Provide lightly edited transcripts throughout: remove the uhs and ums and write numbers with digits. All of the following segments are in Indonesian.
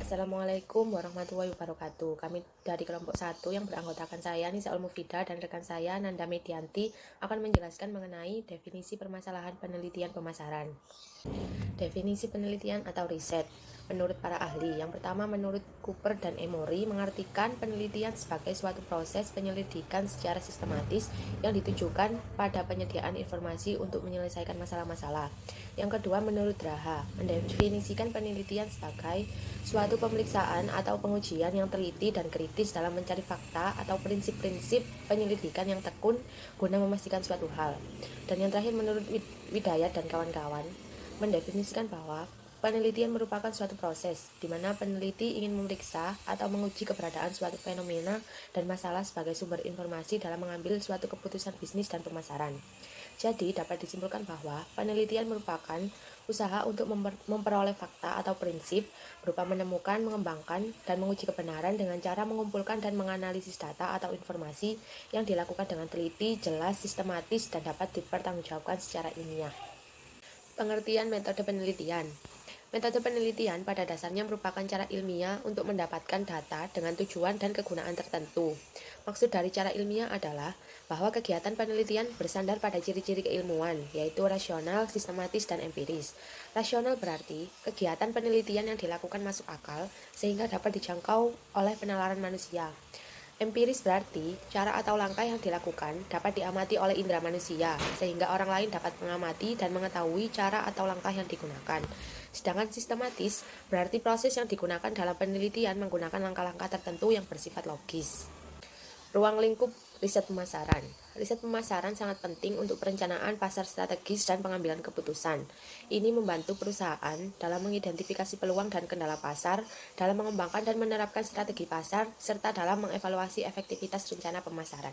Assalamualaikum warahmatullahi wabarakatuh. Kami dari kelompok 1 yang beranggotakan saya Nisa Ulmufidah dan rekan saya Nanda Medianti akan menjelaskan mengenai definisi permasalahan penelitian pemasaran. Definisi penelitian atau riset menurut para ahli. Yang pertama, menurut Cooper dan Emory, mengartikan penelitian sebagai suatu proses penyelidikan secara sistematis yang ditujukan pada penyediaan informasi untuk menyelesaikan masalah-masalah. Yang kedua, menurut Draha, mendefinisikan penelitian sebagai suatu pemeriksaan atau pengujian yang teliti dan kritis dalam mencari fakta atau prinsip-prinsip penyelidikan yang tekun guna memastikan suatu hal. Dan yang terakhir, menurut Widayat dan kawan-kawan, mendefinisikan bahwa penelitian merupakan suatu proses di mana peneliti ingin memeriksa atau menguji keberadaan suatu fenomena dan masalah sebagai sumber informasi dalam mengambil suatu keputusan bisnis dan pemasaran. Jadi, dapat disimpulkan bahwa penelitian merupakan usaha untuk memperoleh fakta atau prinsip berupa menemukan, mengembangkan, dan menguji kebenaran dengan cara mengumpulkan dan menganalisis data atau informasi yang dilakukan dengan teliti, jelas, sistematis, dan dapat dipertanggungjawabkan secara ilmiah. Pengertian metode penelitian. Metode penelitian pada dasarnya merupakan cara ilmiah untuk mendapatkan data dengan tujuan dan kegunaan tertentu. Maksud dari cara ilmiah adalah bahwa kegiatan penelitian bersandar pada ciri-ciri keilmuan, yaitu rasional, sistematis, dan empiris. Rasional berarti kegiatan penelitian yang dilakukan masuk akal sehingga dapat dijangkau oleh penalaran manusia. Empiris berarti cara atau langkah yang dilakukan dapat diamati oleh indera manusia, sehingga orang lain dapat mengamati dan mengetahui cara atau langkah yang digunakan. Sedangkan sistematis berarti proses yang digunakan dalam penelitian menggunakan langkah-langkah tertentu yang bersifat logis. Ruang lingkup riset pemasaran. Riset pemasaran sangat penting untuk perencanaan pasar strategis dan pengambilan keputusan. Ini membantu perusahaan dalam mengidentifikasi peluang dan kendala pasar, dalam mengembangkan dan menerapkan strategi pasar, serta dalam mengevaluasi efektivitas rencana pemasaran.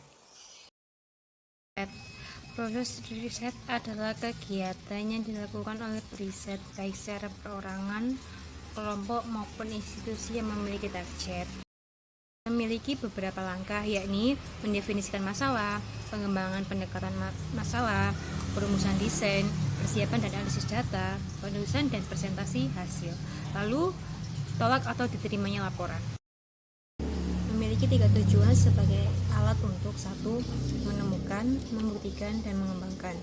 Proses riset adalah kegiatan yang dilakukan oleh periset baik secara perorangan, kelompok maupun institusi yang memiliki target. Memiliki beberapa langkah, yakni mendefinisikan masalah, pengembangan pendekatan masalah, perumusan desain, persiapan dan analisis data, penulisan dan presentasi hasil, lalu tolak atau diterimanya laporan. Memiliki 3 tujuan sebagai alat untuk 1. Menemukan, membuktikan, dan mengembangkan.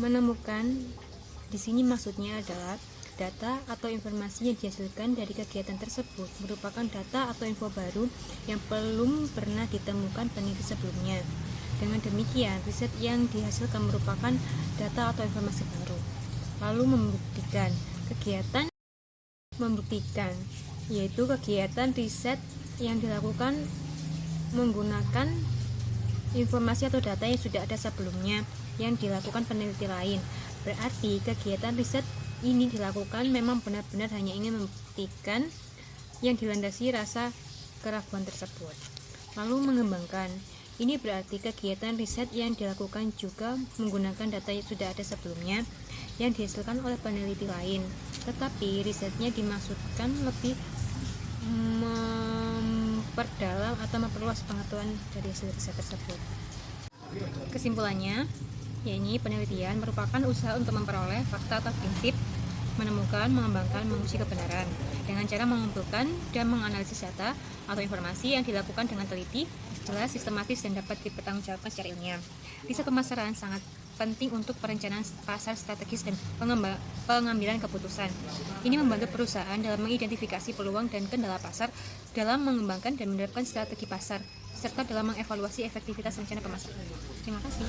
Menemukan di sini maksudnya adalah data atau informasi yang dihasilkan dari kegiatan tersebut merupakan data atau info baru yang belum pernah ditemukan peneliti sebelumnya. Dengan demikian, riset yang dihasilkan merupakan data atau informasi baru. Lalu membuktikan. Kegiatan membuktikan yaitu kegiatan riset yang dilakukan menggunakan informasi atau data yang sudah ada sebelumnya yang dilakukan peneliti lain. Berarti kegiatan riset ini dilakukan memang benar-benar hanya ingin membuktikan yang dilandasi rasa keraguan tersebut. Lalu mengembangkan. Ini berarti kegiatan riset yang dilakukan juga menggunakan data yang sudah ada sebelumnya yang dihasilkan oleh peneliti lain. Tetapi risetnya dimaksudkan lebih memperdalam atau memperluas pengetahuan dari hasil riset tersebut. Kesimpulannya, yakni penelitian merupakan usaha untuk memperoleh fakta atau prinsip, menemukan, mengembangkan, menguji kebenaran dengan cara mengumpulkan dan menganalisis data atau informasi yang dilakukan dengan teliti, jelas, sistematis, dan dapat dipertanggungjawabkan secara ilmiah. Riset pemasaran sangat penting untuk perencanaan pasar strategis dan pengambilan keputusan. Ini membantu perusahaan dalam mengidentifikasi peluang dan kendala pasar, dalam mengembangkan dan menerapkan strategi pasar, serta dalam mengevaluasi efektivitas rencana pemasaran. Terima kasih.